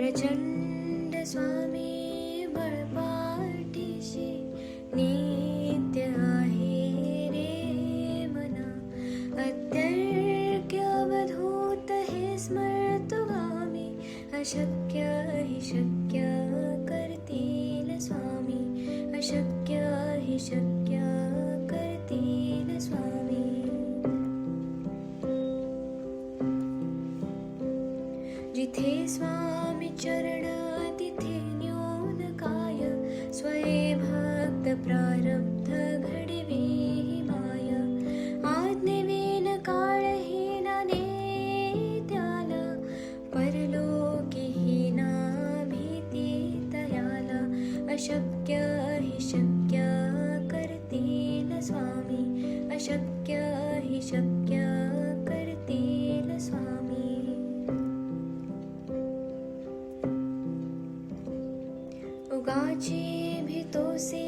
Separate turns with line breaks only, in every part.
प्रचंड स्वामी बळपाठीशी नित्य आहे रे मना. अत्यर्क्य अवधूत हे स्मर्तुगामी, अशक्य हि शक्य करतील स्वामी, अशक्य हि शक्य करतील स्वामी. जिथे स्वामी चरण तिथे न्यून काय, स्वये भक्त प्रारब्ध घडवी माय. आज्ञेविन काळहीना नेत्याला, परलोकीहीना भीती तयाला. अशक्य हि शक्य करतील स्वामी, अशक्य हि शक्य करतील स्वामी. उगाची भीतोसे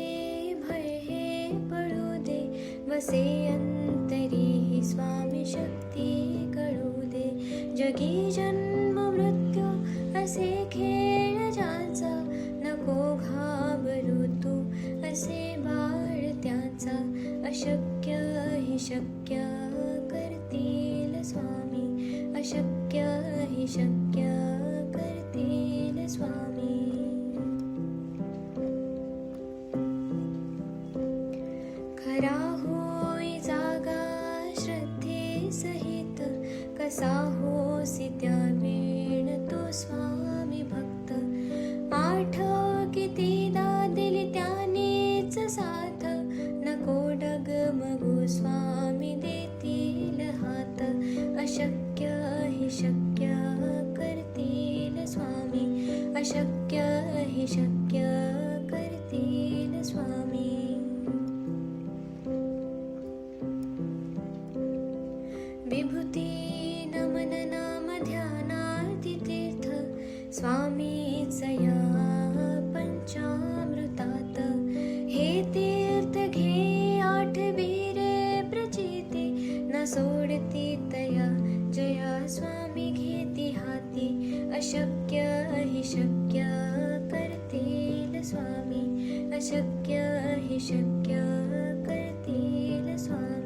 भय हे पळू दे, वसे अंतरी ही स्वामी शक्ती कळू दे. जगी जन्म मृत्यू असे खेळ ज्याचा, नको घाबरू तू असे बाळ त्याचा. अशक्य हि शक्य करतील स्वामी, अशक्य हि शक्य करतील स्वामी. खरा होई जागा श्रद्धे सहित, कसा होसी त्या वेळ तो स्वामी भक्त. आठव कितीदा दिली त्यानेच साथ, नको डगमगू स्वामी देतील हात. अशक्य हि शक्य करतील स्वामी, अशक्य हि शक्य करतील स्वामी. विभूती नमन नाम ध्यानार्ती तीर्थ, स्वामीच या पंचामृतात. हे तीर्थ घे आठवी रे प्रचिती, न सोडती तया जया स्वामी घेती हाती. अशक्य हि शक्य करतील स्वामी, अशक्य हि शक्य करतील स्वामी.